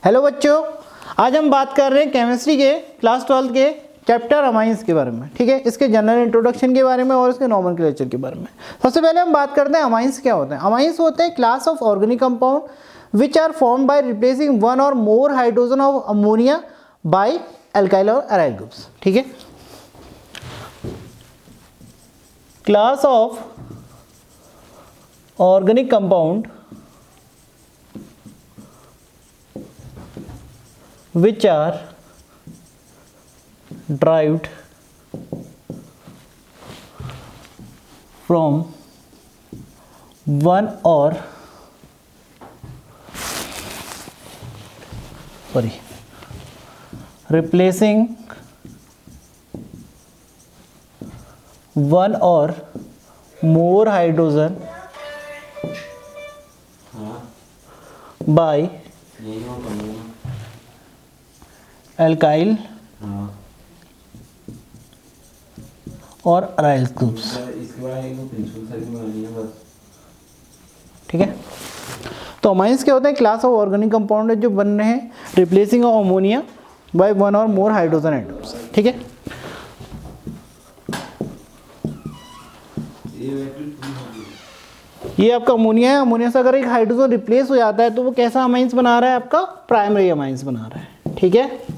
Hello बच्चों, आज हम बात कर रहे हैं केमिस्ट्री के क्लास 12 के चैप्टर अमाइंस के बारे में। ठीक है, इसके जनरल इंट्रोडक्शन के बारे में और इसके नॉमेनक्लेचर के बारे में। सबसे पहले हम बात करते हैं अमाइंस क्या होते हैं। अमाइंस होते हैं class of organic compound which are formed by replacing one or more hydrogen of ammonia by alkyl or aryl groups. ठीक है, class of organic compound which are derived from one or replacing one or more hydrogen by alkyl or aryl groups. ठीक है, तो amines क्या होता है? Class of organic compound जो बन रहे हैं replacing of ammonia by one or more hydrogen atoms. ठीक है, ये आपका अमोनिया है। अमोनिया से अगर एक हाइड्रोजन रिप्लेस हो जाता है तो वो कैसा अमाइंस बना रहा है? आपका प्राइमरी अमाइंस बना रहा है। ठीक है,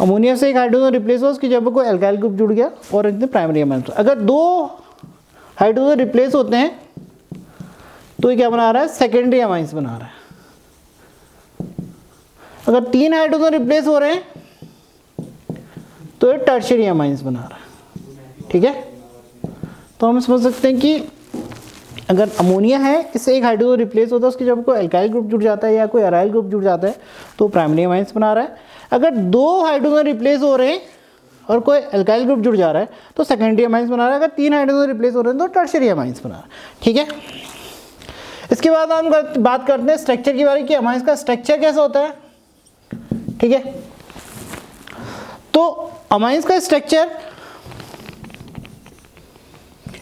अमोनिया से एक हाइड्रोजन रिप्लेस हुआ, उसकी जगह कोई एल्काइल ग्रुप जुड़ गया और इतने प्राइमरी अमाइंस। अगर दो हाइड्रोजन रिप्लेस होते हैं तो ये क्या बना रहा है? सेकेंडरी अमाइंस बना रहा है। अगर तीन हाइड्रोजन रिप्लेस हो रहे हैं तो ये टर्शियरी अमाइंस बना रहा है। ठीक है, तो हम समझ सकते हैं कि अगर अमोनिया है, इससे एक हाइड्रोजन रिप्लेस होता है, उसकी जब कोई एल्काइल ग्रुप जुड़ जाता है या कोई अराइल ग्रुप जुड़ जाता है तो प्राइमरी अमाइंस बना रहा है। अगर दो हाइड्रोजन रिप्लेस हो रहे हैं और कोई एल्काइल ग्रुप जुड़ जा रहा है तो सेकेंडरी अमाइंस बना रहा है। अगर तीन हाइड्रोजन रिप्लेस हो रहे हैं तो टर्शियरी अमाइंस बना रहा है। ठीक है, इसके बाद हम बात करते हैं स्ट्रक्चर की बारे की। अमाइंस का स्ट्रक्चर कैसा होता है? ठीक है, तो अमाइंस का स्ट्रक्चर,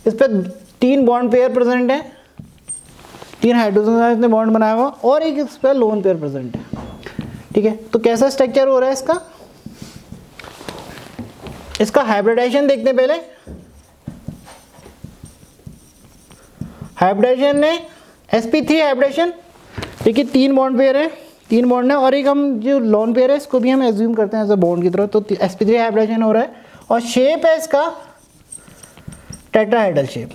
इस पर तीन बॉन्ड पेयर प्रेजेंट है, तीन हाइड्रोजन का इसने बॉन्ड बनाया हुआ और एक इस पर लोन पेयर प्रेजेंट है। ठीक है, तो कैसा स्ट्रक्चर हो रहा है इसका हाइब्रिडाइजेशन देखते हैं पहले। हाइब्रिडाइजेशन ने sp3 हाइब्रिडेशन, देखिए तीन बॉन्ड पेयर है, तीन बॉन्ड है और एक हम जो लोन पेयर है इसको भी हम एज्यूम करते हैं एज अ बॉन्ड की तरह। तो sp3 हाइब्रिडेशन हो रहा है और शेप है इसका टेट्राहेड्रल शेप।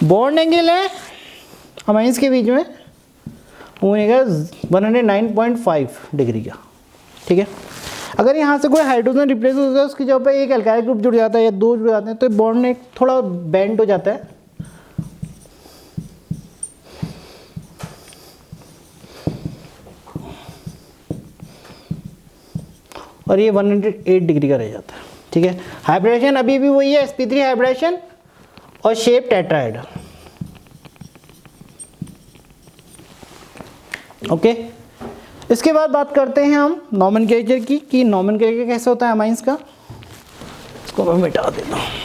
बॉन्ड एंगल है अमाइंस के बीच में वो है 109.5 डिग्री का। ठीक है, अगर यहाँ से कोई हाइड्रोजन रिप्लेस होता है, उसकी जगह पे एक एल्काइल ग्रुप जुड़ जाता है या दो जुड़ जाते हैं तो बॉन्ड एक थोड़ा बेंड हो जाता है। और ये 108 डिग्री का रह जाता है। ठीक है, हाइब्रिडेशन अभी भी वही है, sp3 हाइब्रिडेशन और शेप टेट्राहेड्रल। ओके, इसके बाद बात करते हैं हम नॉमेनक्लेचर की कि नॉमेनक्लेचर कैसे होता है अमाइंस का। इसको मैं मिटा देता हूँ।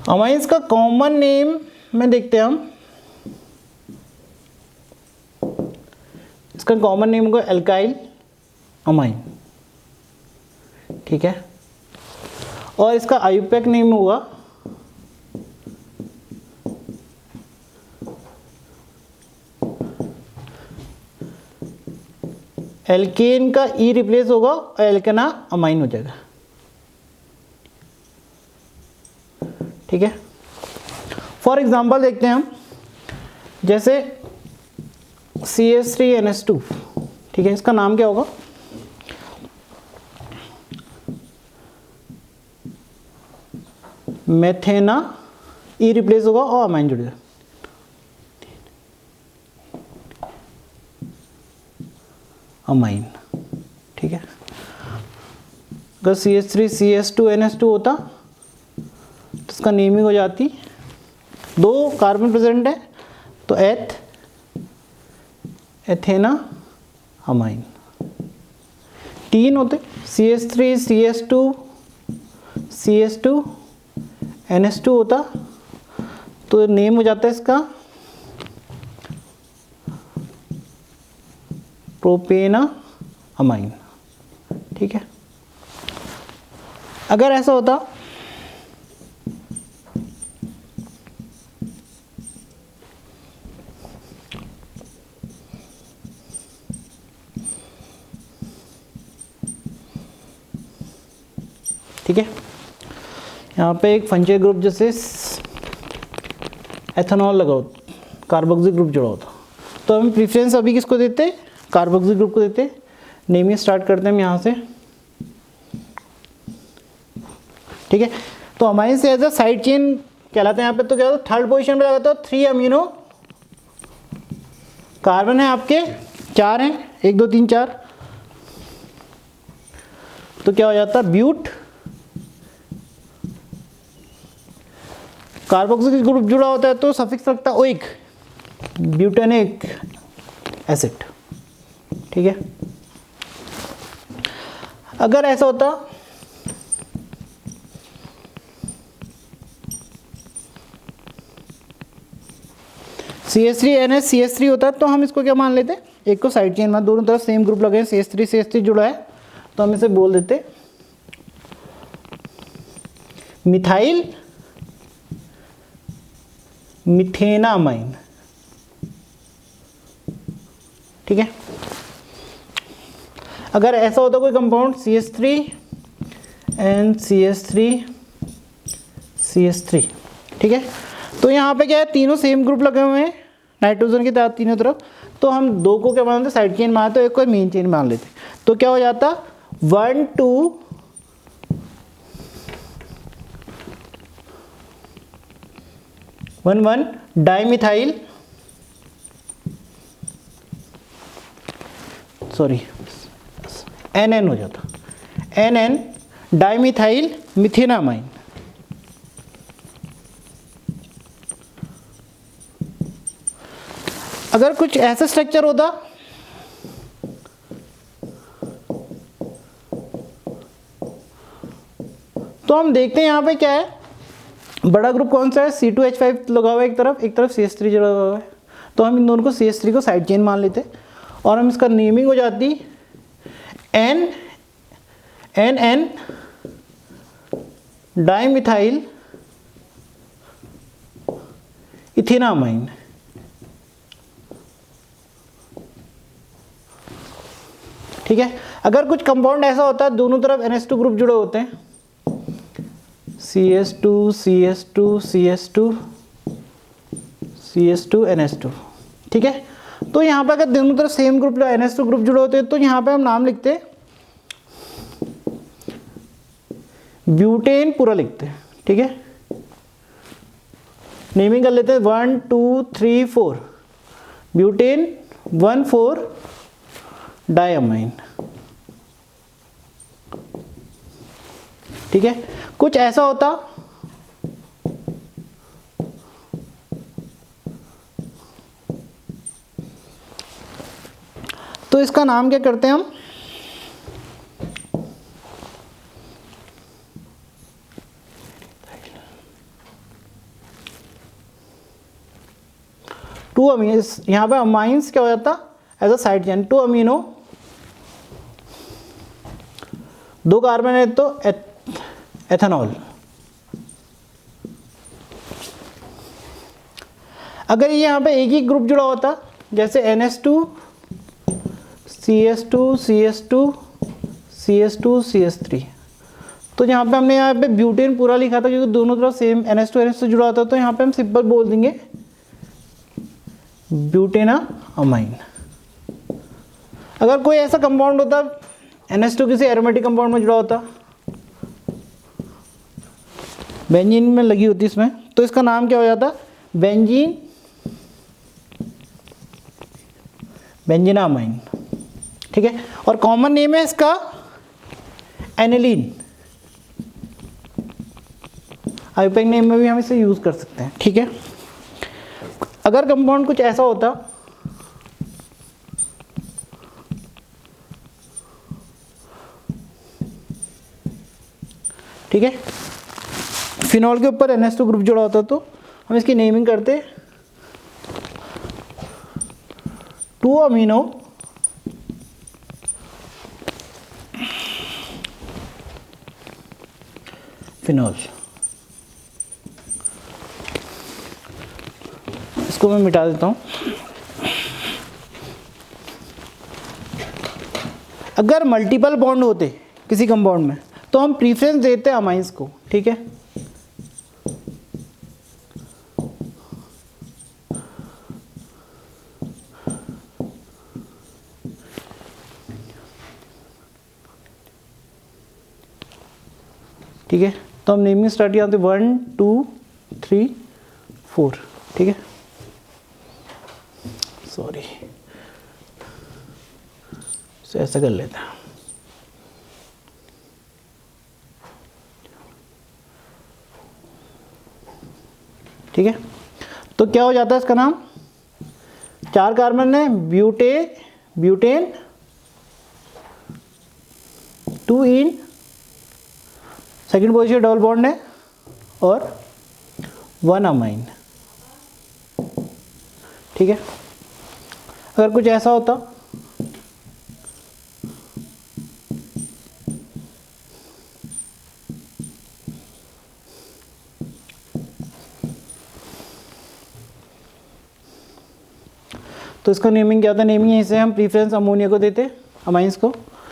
अमाइंस का कॉमन नेम में देखते हैं हम, इसका कॉमन नेम होगा एल्काइल अमाइन। ठीक है, और इसका आयुपैक नेम होगा एल्केन का ई रिप्लेस होगा और एल्केना अमाइन हो जाएगा। ठीक है, फॉर एग्जांपल देखते हैं हम, जैसे CH3NH2। ठीक है, इसका नाम क्या होगा? मेथेना, ई रिप्लेस होगा और अमाइन जुड़ेगा। अमाइन। ठीक है, अगर CH3CH2NH2 होता तो इसका नेमिंग हो जाती, 2 कार्बन प्रेजेंट है तो एथेना अमाइन। 3 होते CH3CH2CH2NH2 होता तो नेम हो जाता है इसका प्रोपेना अमाइन। ठीक है, अगर ऐसा होता ठीक है, यहाँ पे एक फंक्शनल ग्रुप जैसे एथेनॉल लगा होता, कार्बोक्सिल ग्रुप जुड़ा होता, तो हम प्रेफरेंस अभी किसको देते, कार्बोक्सिल ग्रुप को देते। नेमिंग स्टार्ट करते हैं हम यहाँ से। ठीक है, तो हमारे से एज अ साइड चेन कहलाते हैं यहाँ पे, तो क्या होता है थर्ड पोजीशन पे लगाता है 3 अमीनो कार्बन है आपके 4 हैं, 1 2 3 4, तो क्या हो जाता है ब्यूट, कार्बोक्सिल ग्रुप जुड़ा होता है तो सफिक्स लगता है ओइक, ब्यूटेनिक एसिड। ठीक है, अगर ऐसा होता CH3NH CH3 होता तो हम इसको क्या मान लेते, एक को साइड चेन में, दोनों तरफ सेम ग्रुप लगे हैं, CH3 जुड़ा है तो हम इसे बोल देते मिथाइल मिथेनामाइन। ठीक है, अगर ऐसा होता कोई कंपाउंड CH3 CH3 ठीक है, तो यहाँ पे क्या है तीनों सेम ग्रुप लगे हुए हैं नाइट्रोजन के साथ तीनों तरफ, तो हम 2 को क्या मानते साइड चेन मान, तो एक को मेन चेन मान लेते, तो क्या हो जाता 1 2 1 1 डाइमिथाइल NN हो जाता, NN डाइमिथाइल मिथेनामाइन। अगर कुछ ऐसा स्ट्रक्चर होता तो हम देखते हैं यहाँ पे क्या है, बड़ा ग्रुप कौन सा है, C2H5 लगा हुआ है एक तरफ CH3 जुड़ा हुआ है, तो हम इन दोनों को CH3 को साइड चेन मान लेते और हम इसका नेमिंग हो जाती NN डाइमिथाइल इथेनामाइन। ठीक है, अगर कुछ कंपाउंड ऐसा होता है दोनों तरफ NH2 ग्रुप जुड़े होते हैं, CH2 NH2, ठीक है, तो यहाँ पे अगर दोनों तरफ सेम ग्रुप NH2 ग्रुप जुड़े होते हैं तो यहाँ पे हम नाम लिखते ब्यूटेन पूरा लिखते हैं। ठीक है, नेमिंग कर लेते हैं 1 2 3 4 ब्यूटेन 1 4 डायमाइन। ठीक है, कुछ ऐसा होता तो इसका नाम क्या करते हैं हम, टू अमीनो, यहाँ पे अमाइंस क्या हो जाता as a side chain, 2 amino 2 carbon है तो एथेनॉल। अगर ये यहाँ पे एक ही ग्रुप जुड़ा होता जैसे NH2 CH2 CH2 CH2 CH3, तो यहाँ पे हमने यहाँ पे ब्यूटेन पूरा लिखा था क्योंकि दोनों तरफ सेम NH2 जुड़ा होता, तो यहाँ पे हम सिंपल बोल देंगे ब्यूटेना अमाइन। अगर कोई ऐसा कंपाउंड होता NH2 किसी एरोमेटिक कंपाउंड में जुड़ा होता, बेंजीन में लगी होती इसमें, तो इसका नाम क्या हो जाता बेंजीना अमाइन। ठीक है, और कॉमन नेम है इसका एनिलीन, आईयूपैक नेम में भी हम इसे यूज़ कर सकते हैं। ठीक है, अगर कंपाउंड कुछ ऐसा होता, ठीक है, फिनॉल के ऊपर NH2 ग्रुप जुड़ा होता तो हम इसकी नेमिंग करते 2 अमीनो फिनॉल। इसको मैं मिटा देता हूँ। अगर मल्टीपल बॉन्ड होते किसी कंपाउंड में तो हम प्रीफरेंस देते हैं अमाइंस को। ठीक है, ठीक है, तो हम नेमिंग स्टार्ट किया 1 2 3 4। ठीक है, सॉरी, तो ऐसा कर लेते हैं। ठीक है, तो क्या हो जाता है इसका नाम, 4 कार्बन है, butane 2 in second position double bond है और 1 अमाइन। ठीक है, अगर कुछ ऐसा होता तो इसका नेमिंग क्या होता है, नेमिंग यहीं से हम प्रीफरेंस अमोनिया को देते, अमाइंस को।